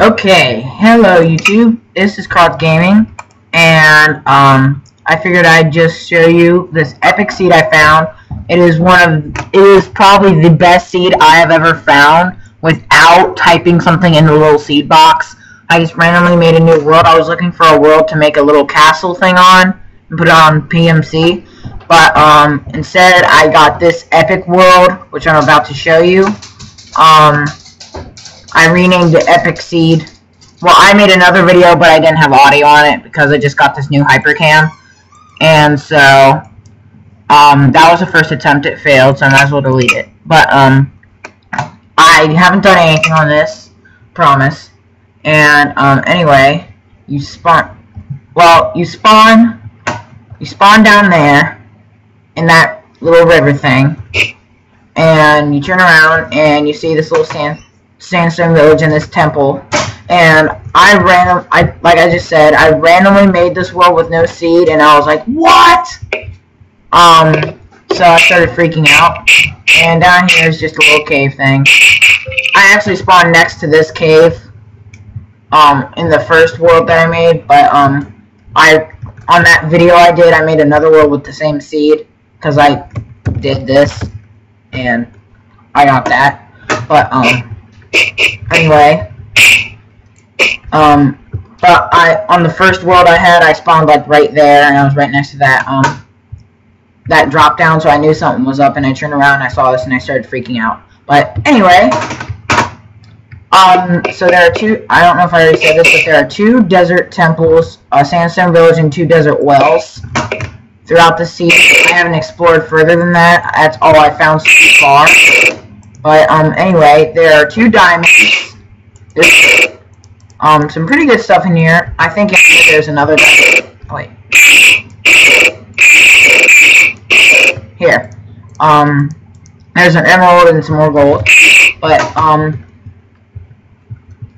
Okay, hello YouTube. This is Cards Gaming, and I figured I'd just show you this epic seed I found. It is probably the best seed I have ever found without typing something in the little seed box. I just randomly made a new world. I was looking for a world to make a little castle thing on and put it on PMC, but instead I got this epic world, which I'm about to show you. I renamed it Epic Seed. Well, I made another video, but I didn't have audio on it because I just got this new Hypercam. And so, that was the first attempt. It failed, so I might as well delete it. But, I haven't done anything on this. Promise. And, anyway, you spawn down there in that little river thing. And you turn around and you see this little sandstone village in this temple, and like I just said, I randomly made this world with no seed, and I was like, what? So I started freaking out, and down here is just a little cave thing. I actually spawned next to this cave, in the first world that I made, but, on that video I did, I made another world with the same seed, because I did this, and I got that, but, anyway, but on the first world I had, I spawned like right there, and I was right next to that, that drop down, so I knew something was up, and I turned around and I saw this and I started freaking out. But anyway, so there are two, I don't know if I already said this, but there are two desert temples, a sandstone village, and two desert wells throughout the sea. I haven't explored further than that. That's all I found so far. But, anyway, there are two diamonds. There's, some pretty good stuff in here. I think there's another diamond. Oh, wait. Here. There's an emerald and some more gold. But,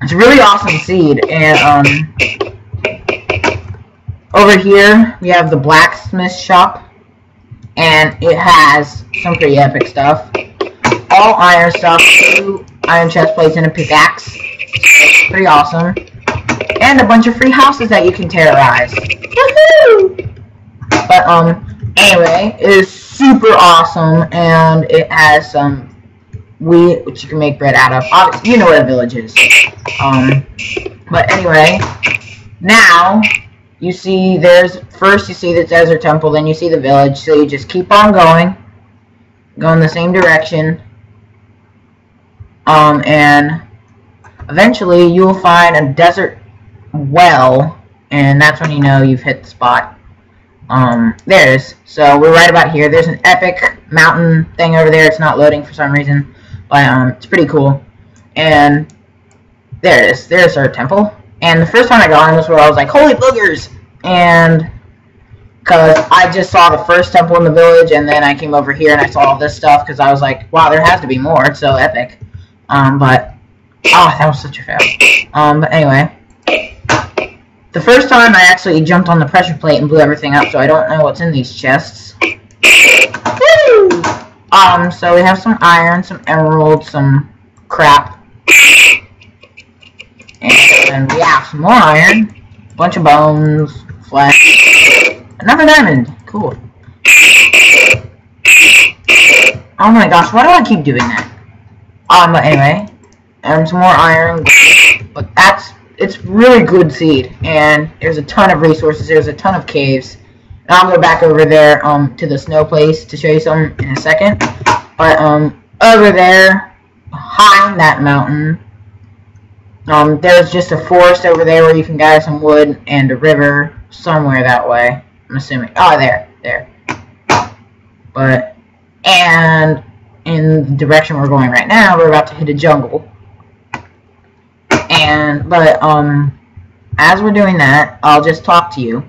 it's a really awesome seed. And, over here, we have the blacksmith shop. And it has some pretty epic stuff. All iron stuff, 2 iron chest plates and a pickaxe. Pretty awesome. And a bunch of free houses that you can terrorize. Woohoo! But, anyway, it is super awesome, and it has some wheat, which you can make bread out of. Obviously, you know where the village is. But anyway, now, you see first you see the desert temple, then you see the village, so you just keep on going. Go in the same direction. And eventually you will find a desert well, and that's when you know you've hit the spot. There it is. So we're right about here. There's an epic mountain thing over there. It's not loading for some reason, but it's pretty cool. And there it is. There's our temple. And the first time I got on this world, I was like, holy boogers! And because I just saw the first temple in the village, and then I came over here and I saw all this stuff, because I was like, wow, there has to be more. It's so epic. But, that was such a fail. But anyway, the first time I actually jumped on the pressure plate and blew everything up, so I don't know what's in these chests. Woo! So we have some iron, some emeralds, some crap. And we have some more iron, a bunch of bones, flesh, another diamond. Cool. Oh my gosh, why do I keep doing that? But anyway, and some more iron, but it's really good seed, and there's a ton of resources, there's a ton of caves, and I'll go back over there, to the snow place to show you some in a second, but, over there, behind that mountain, there's just a forest over there where you can gather some wood, and a river somewhere that way, I'm assuming. Oh, there. But, and in the direction we're going right now, we're about to hit a jungle. But, as we're doing that, I'll just talk to you,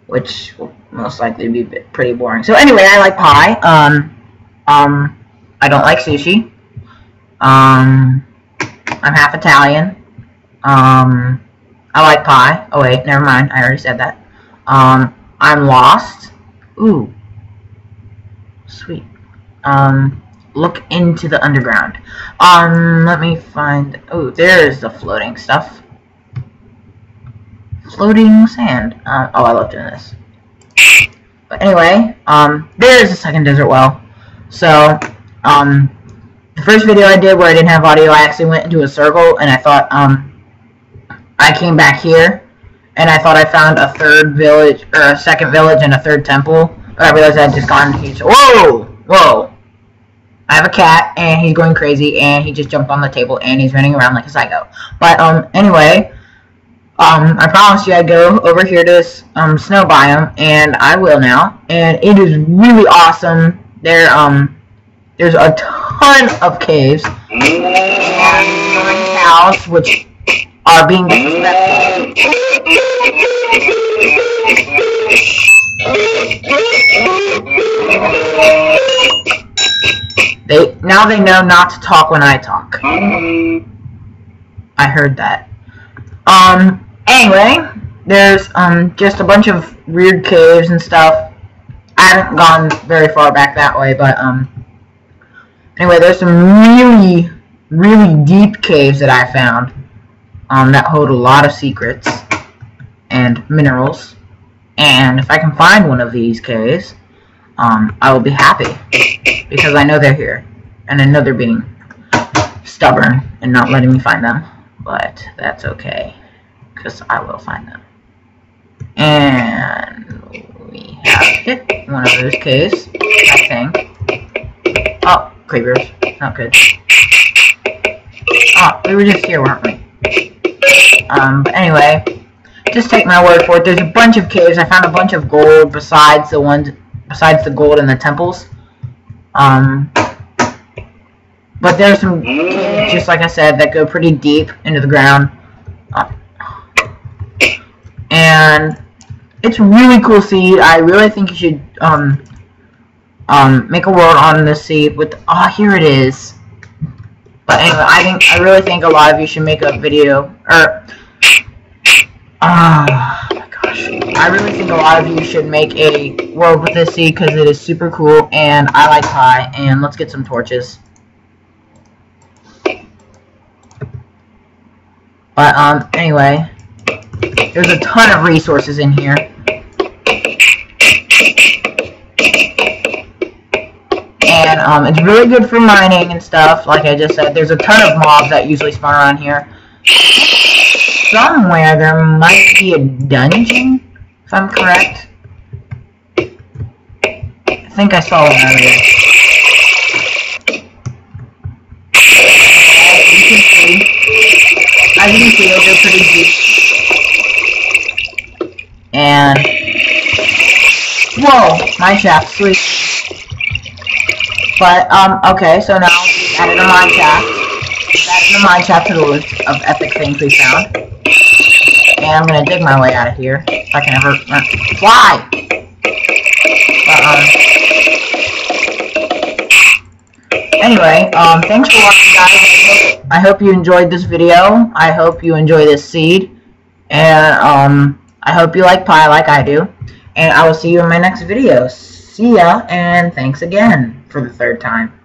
which will most likely be pretty boring. So anyway, I like pie. I don't like sushi. I'm half Italian. I like pie. Oh wait, never mind. I already said that. I'm lost. Ooh. Sweet. look into the underground. Let me find. Oh, there's the floating stuff. Floating sand. Oh, I love doing this. But anyway, there's a second desert well. So, the first video I did where I didn't have audio, I actually went into a circle, and I thought, I came back here, and I thought I found a third village, or a second village and a third temple. But I realized I had just gone huge. Whoa! Whoa! I have a cat, and he's going crazy, and he just jumped on the table, and he's running around like a psycho. But, anyway, I promised you I'd go over here to this, snow biome, and I will now. And it is really awesome. There's a ton of caves, and cows, which are being disrespectful. Now they know not to talk when I talk. I heard that. Anyway, there's just a bunch of weird caves and stuff. I haven't gone very far back that way, but anyway, there's some really deep caves that I found that hold a lot of secrets and minerals. And if I can find one of these caves, I will be happy because I know they're here, and I know they're being stubborn and not letting me find them. But that's okay, because I will find them. And we have hit one of those caves, I think. Oh, creepers. Not good. Oh, we were just here, weren't we? But anyway, just take my word for it. There's a bunch of caves. I found a bunch of gold besides the gold in the temples. But there's some caves, just like I said, that go pretty deep into the ground. And it's really cool seed. I really think you should make a world on this seed with here it is. But anyway, I really think a lot of you should make a video or oh my gosh. I really think a lot of you should make a world with this seed because it is super cool and I like pie. And let's get some torches. But anyway, there's a ton of resources in here. And it's really good for mining and stuff, like I just said. There's a ton of mobs that usually spawn around here. Somewhere there might be a dungeon, if I'm correct. I think I saw one earlier. As you can see, those are pretty deep. And whoa, mine shaft, sweet. But okay, so now we added a mine shaft. Added a mine shaft to the list of epic things we found. And I'm gonna dig my way out of here if I can ever fly. Anyway, thanks for watching, guys. I hope you enjoyed this video. I hope you enjoy this seed. And, I hope you like pie like I do. And I will see you in my next video. See ya, and thanks again for the third time.